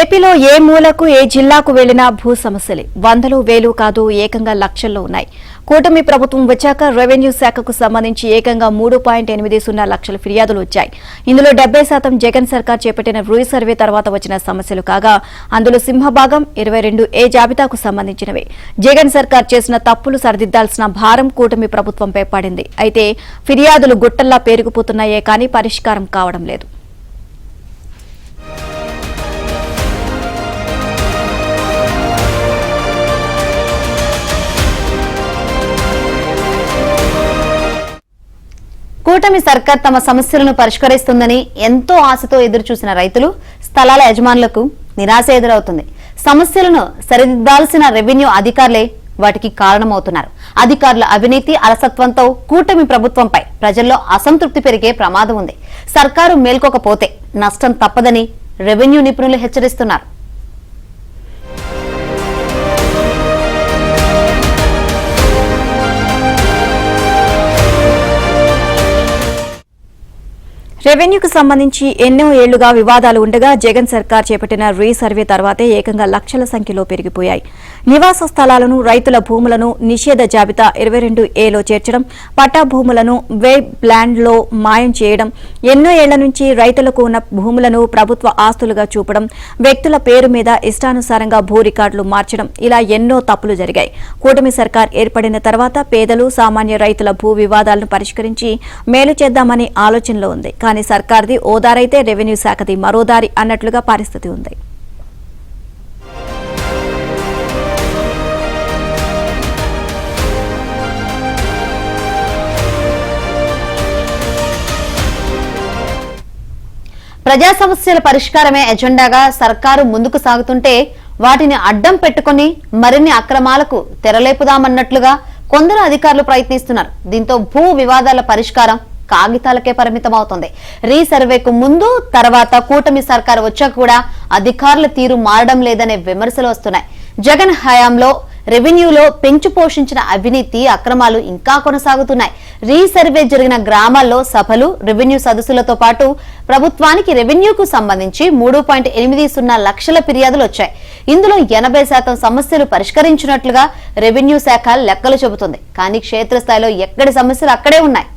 ఏపీలో ఏ మూలకు ఏ జిల్లాకు వెళ్లినా భూ సమస్యలే వందలు వేలు కాదు ఏకంగా లక్షల్లో ఉన్నాయి. కూటమి ప్రభుత్వం వచ్చాక రెవెన్యూ శాఖకు సంబంధించి ఏకంగా 3.80 లక్షల ఫిర్యాదులు వచ్చాయి. ఇందులో 70% జగన్ సర్కార్ చేపట్టిన రీసర్వే తర్వాత వచ్చిన సమస్యలు కాగా అందులో సింహభాగం 22A జాబితాకు సంబంధించినవే. జగన్ సర్కార్ చేసిన తప్పులు సరిదిద్దాల్సిన భారం కూటమి ప్రభుత్వంపై పడింది. అయితే ఫిర్యాదులు గుట్టల్లా పేరుకుపోతున్నాయే కానీ పరిష్కారం కావడం లేదు. కూటమి సర్కార్ తమ సమస్యలను పరిష్కరిస్తుందని ఎంతో ఆశతో ఎదురుచూసిన రైతులు, స్థలాల యజమానులకు నిరాశ ఎదురవుతుంది. సమస్యలను సరిదిద్దాల్సిన రెవెన్యూ అధికారులే వాటికి కారణమవుతున్నారు. అధికారుల అవినీతి, అలసత్వంతో కూటమి ప్రభుత్వంపై ప్రజల్లో అసంతృప్తి పెరిగే ప్రమాదం ఉంది. సర్కారు మేల్కోకపోతే నష్టం తప్పదని రెవెన్యూ నిపుణులు హెచ్చరిస్తున్నారు. రెవెన్యూకు సంబంధించి ఎన్నో ఏళ్లుగా వివాదాలు ఉండగా జగన్ సర్కార్ చేపట్టిన రీసర్వే తర్వాతే ఏకంగా లక్షల సంఖ్యలో పెరిగిపోయాయి. నివాస స్థలాలను, రైతుల భూములను నిషేధ జాబితా 22Aలో చేర్చడం, పట్టా భూములను వెబ్ ల్యాండ్లో మాయం చేయడం, ఎన్నో ఏళ్ల నుంచి రైతులకు ఉన్న భూములను ప్రభుత్వ ఆస్తులుగా చూపడం, వ్యక్తుల పేరు మీద ఇష్టానుసారంగా భూ రికార్డులు మార్చడం, ఇలా ఎన్నో తప్పులు జరిగాయి. కూటమి సర్కార్ ఏర్పడిన తర్వాత పేదలు, సామాన్య రైతుల భూ వివాదాలను పరిష్కరించి మేలు చేద్దామని ఆలోచనలో ఉంది. కానీ సర్కార్ది ఓ దారైతే రెవెన్యూ శాఖది మరో దారి అన్నట్లుగా పరిస్థితి ఉంది. ప్రజా సమస్యల పరిష్కారమే ఎజెండాగా సర్కారు ముందుకు సాగుతుంటే వాటిని అడ్డం పెట్టుకుని మరిన్ని అక్రమాలకు తెరలేపుదామన్నట్లుగా కొందరు అధికారులు ప్రయత్నిస్తున్నారు. దీంతో భూ వివాదాల పరిష్కారం కాగితాలకే పరిమితమవుతుంది. రీసర్వేకు ముందు, తర్వాత కూటమి సర్కారు వచ్చాక కూడా అధికారుల తీరు మారడం లేదనే విమర్శలు వస్తున్నాయి. జగన్ హయాంలో రెవెన్యూలో పెంచు పోషించిన అవినీతి, అక్రమాలు ఇంకా కొనసాగుతున్నాయి. రీసర్వే జరిగిన గ్రామాల్లో సభలు, రెవెన్యూ సదస్సులతో పాటు ప్రభుత్వానికి రెవెన్యూకు సంబంధించి 3.80 లక్షల ఫిర్యాదులు వచ్చాయి. ఇందులో 80% సమస్యలు పరిష్కరించినట్లుగా రెవెన్యూ శాఖ లెక్కలు చెబుతుంది. కానీ క్షేత్రస్థాయిలో ఎక్కడి సమస్యలు అక్కడే ఉన్నాయి.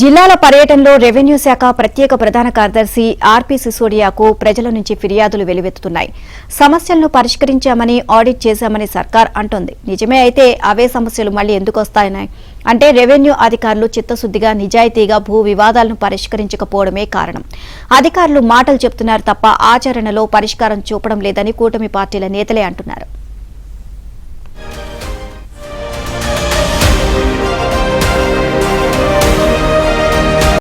జిల్లాల పర్యటనలో రెవెన్యూ శాఖ ప్రత్యేక ప్రధాన కార్యదర్శి ఆర్పి సిసోడియాకు ప్రజల నుంచి ఫిర్యాదులు వెలువెత్తుతున్నాయి. సమస్యలను పరిష్కరించామని, ఆడిట్ చేశామని సర్కార్ అంటోంది. నిజమే అయితే అవే సమస్యలు మళ్లీ ఎందుకు వస్తాయని అంటే రెవెన్యూ అధికారులు చిత్తశుద్దిగా, నిజాయితీగా భూ వివాదాలను పరిష్కరించకపోవడమే కారణం. అధికారులు మాటలు చెప్తున్నారు తప్ప ఆచరణలో పరిష్కారం చూపడం లేదని కూటమి పార్టీల నేతలే అంటున్నారు.